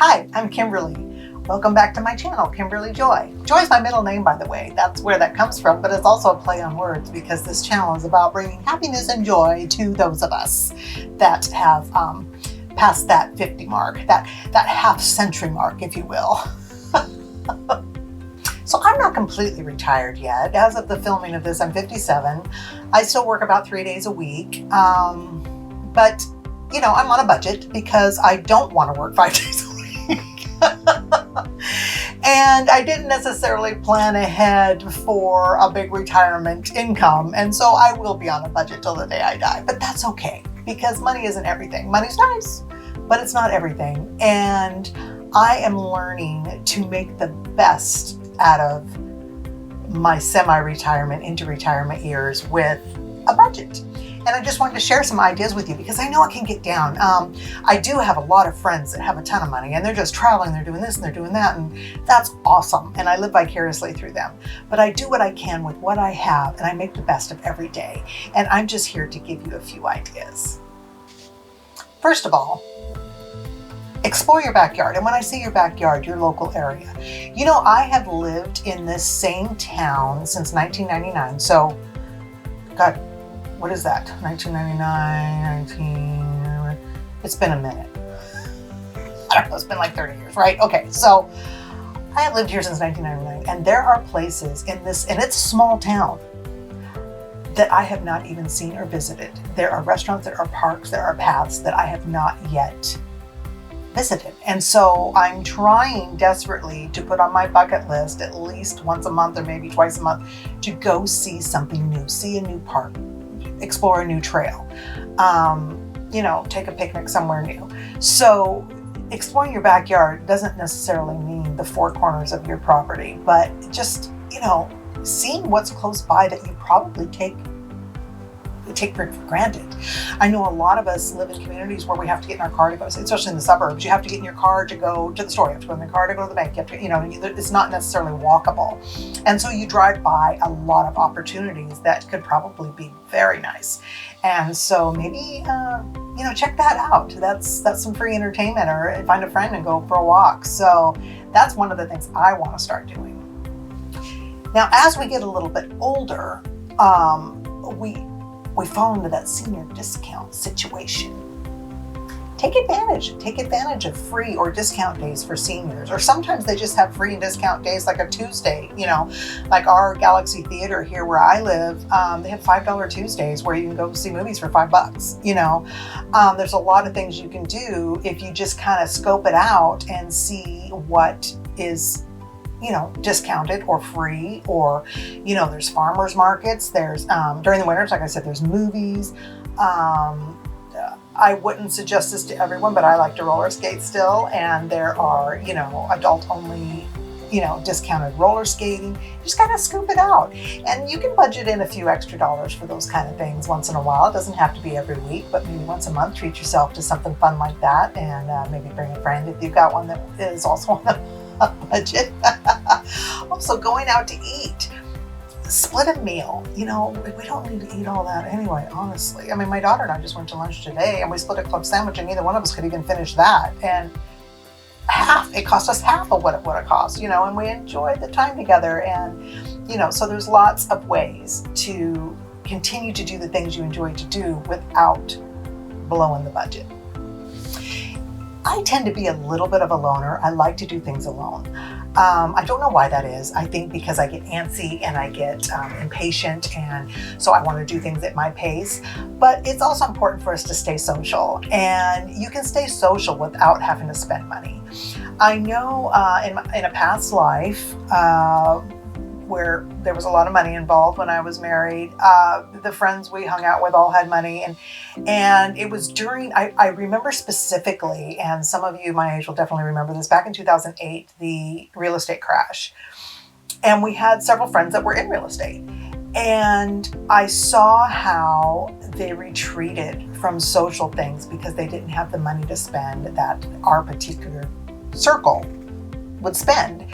Hi, I'm Kimberly. Welcome back to my channel, Kimberly Joy. Joy is my middle name, by the way. That's where that comes from, but it's also a play on words because this channel is about bringing happiness and joy to those of us that have passed that 50 mark, that half century mark, if you will. So I'm not completely retired yet. As of the filming of this, I'm 57. I still work about 3 days a week. But, you know, I'm on a budget because I don't want to work 5 days a week. And I didn't necessarily plan ahead for a big retirement income. And so I will be on a budget till the day I die. But that's okay because money isn't everything. Money's nice, but it's not everything. And I am learning to make the best out of my semi-retirement into retirement years with a budget. And I just wanted to share some ideas with you because I know it can get down. I do have a lot of friends that have a ton of money and they're just traveling, they're doing this and they're doing that, and that's awesome. And I live vicariously through them. But I do what I can with what I have and I make the best of every day. And I'm just here to give you a few ideas. First of all, explore your backyard. And when I say your backyard, your local area. You know, I have lived in this same town since 1999. So, God, what is that? 1999, it's been a minute. I don't know, it's been like 30 years, right? Okay, so I have lived here since 1999, and there are places in this, and it's a small town, that I have not even seen or visited. There are restaurants, there are parks, there are paths that I have not yet visited. And so I'm trying desperately to put on my bucket list at least once a month or maybe twice a month to go see something new, see a new park, explore a new trail, you know, take a picnic somewhere new. So exploring your backyard doesn't necessarily mean the four corners of your property, but just, you know, seeing what's close by that you probably take for granted. I know a lot of us live in communities where we have to get in our car to go, especially in the suburbs, you have to get in your car to go to the store, you have to go in the car to go to the bank, you have to, you know, it's not necessarily walkable. And so you drive by a lot of opportunities that could probably be very nice. And so maybe, you know, check that out. That's some free entertainment, or find a friend and go for a walk. So that's one of the things I want to start doing. Now, as we get a little bit older, we fall into that senior discount situation. Take advantage of free or discount days for seniors, or sometimes they just have free and discount days like a Tuesday, you know, like our Galaxy Theater here where I live, they have $5 Tuesdays where you can go see movies for $5, you know. There's a lot of things you can do if you just kind of scope it out and see what is, you know, discounted or free, or, you know, there's farmers markets, there's, during the winters, like I said, there's movies. I wouldn't suggest this to everyone, but I like to roller skate still. And there are, you know, adult only, you know, discounted roller skating. You just gotta scoop it out. And you can budget in a few extra dollars for those kind of things once in a while. It doesn't have to be every week, but maybe once a month, treat yourself to something fun like that. And maybe bring a friend if you've got one that is also on a budget. Also, going out to eat, split a meal. You know, we don't need to eat all that anyway, honestly. I mean, my daughter and I just went to lunch today and we split a club sandwich and neither one of us could even finish that. And it cost us half of what it would have cost, you know, and we enjoyed the time together. And, you know, so there's lots of ways to continue to do the things you enjoy to do without blowing the budget. I tend to be a little bit of a loner. I like to do things alone. I don't know why that is. I think because I get antsy and I get impatient, and so I want to do things at my pace. But it's also important for us to stay social, and you can stay social without having to spend money. I know in a past life, where there was a lot of money involved when I was married. The friends we hung out with all had money, and it was during, I remember specifically, and some of you my age will definitely remember this, back in 2008, the real estate crash. And we had several friends that were in real estate. And I saw how they retreated from social things because they didn't have the money to spend that our particular circle would spend.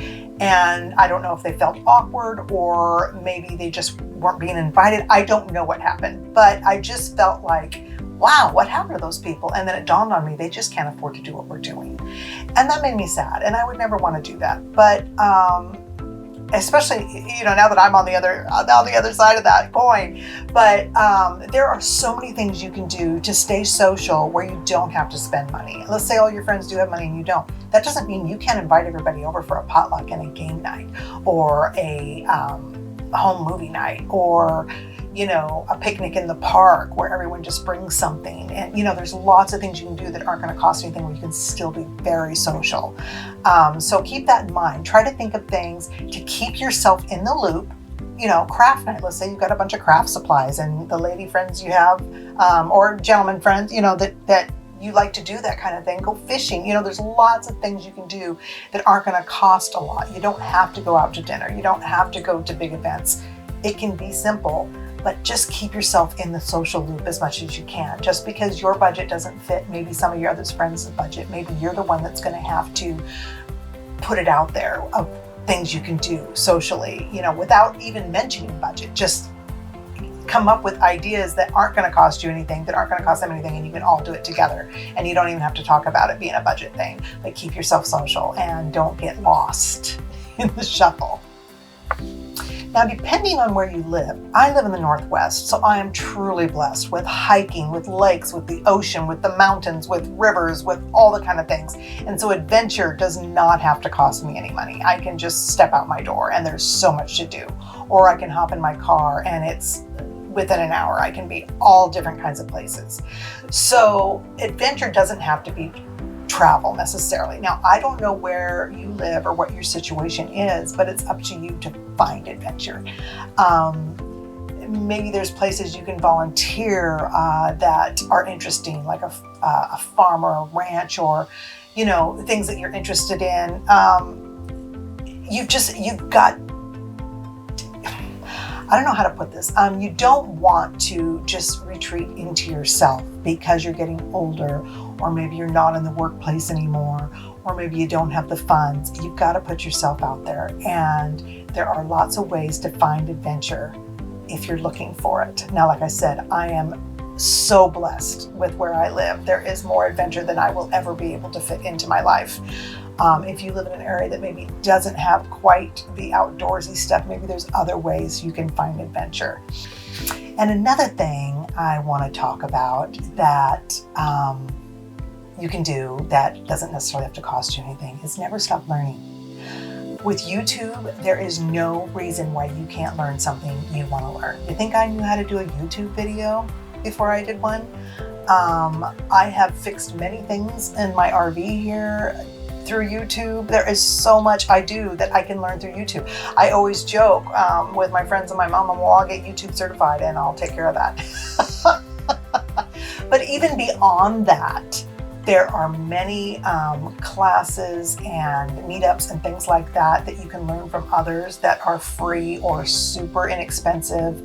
And I don't know if they felt awkward or maybe they just weren't being invited. I don't know what happened, but I just felt like wow, what happened to those people? And then it dawned on me, they just can't afford to do what we're doing. And that made me sad. And I would never want to do that. But especially, now that I'm on the other side of that coin. But there are so many things you can do to stay social where you don't have to spend money. Let's say all your friends do have money and you don't. That doesn't mean you can't invite everybody over for a potluck and a game night, or a home movie night, or a picnic in the park where everyone just brings something. And, there's lots of things you can do that aren't going to cost anything where you can still be very social. So keep that in mind. Try to think of things to keep yourself in the loop. Craft night. Let's say you've got a bunch of craft supplies and the lady friends you have, or gentleman friends, that you like to do that kind of thing. Go fishing. There's lots of things you can do that aren't going to cost a lot. You don't have to go out to dinner. You don't have to go to big events. It can be simple. But just keep yourself in the social loop as much as you can. Just because your budget doesn't fit maybe some of your other friends' budget, maybe you're the one that's going to have to put it out there of things you can do socially, without even mentioning budget. Just come up with ideas that aren't going to cost you anything, that aren't going to cost them anything, and you can all do it together. And you don't even have to talk about it being a budget thing. But keep yourself social and don't get lost in the shuffle. Now, depending on where you live, I live in the Northwest, so I am truly blessed with hiking, with lakes, with the ocean, with the mountains, with rivers, with all the kind of things. And so adventure does not have to cost me any money. I can just step out my door and there's so much to do. Or I can hop in my car and it's within an hour. I can be all different kinds of places. So adventure doesn't have to be travel necessarily. Now, I don't know where you live or what your situation is, but it's up to you to find adventure. Maybe there's places you can volunteer that are interesting, like a farm or a ranch, or things that you're interested in. You've got, I don't know how to put this. You don't want to just retreat into yourself because you're getting older, or maybe you're not in the workplace anymore, or maybe you don't have the funds. You've got to put yourself out there. And there are lots of ways to find adventure if you're looking for it. Now, like I said, I am so blessed with where I live. There is more adventure than I will ever be able to fit into my life. If you live in an area that maybe doesn't have quite the outdoorsy stuff, maybe there's other ways you can find adventure. And another thing I want to talk about that you can do that doesn't necessarily have to cost you anything is never stop learning. With YouTube, there is no reason why you can't learn something you want to learn. You think I knew how to do a YouTube video before I did one? I have fixed many things in my RV here through YouTube. There is so much I do that I can learn through YouTube. I always joke with my friends and my mom, well, I'll get YouTube certified and I'll take care of that. But even beyond that, there are many classes and meetups and things like that that you can learn from others that are free or super inexpensive.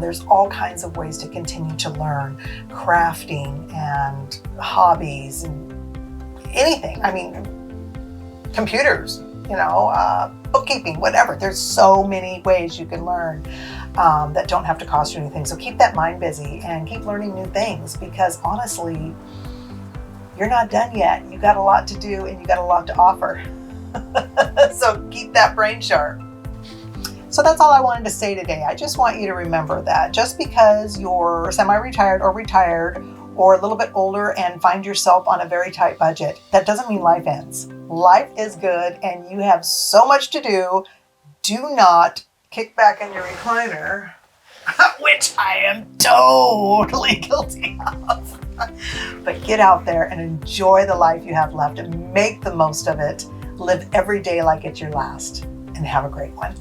There's all kinds of ways to continue to learn crafting and hobbies and anything. I mean, computers, bookkeeping, whatever. There's so many ways you can learn that don't have to cost you anything. So keep that mind busy and keep learning new things, because honestly, you're not done yet. You got a lot to do and you got a lot to offer. So keep that brain sharp. So that's all I wanted to say today. I just want you to remember that just because you're semi-retired or retired or a little bit older and find yourself on a very tight budget, that doesn't mean life ends. Life is good and you have so much to do. Do not kick back in your recliner, which I am totally guilty of. But get out there and enjoy the life you have left and make the most of it. Live every day like it's your last, and have a great one.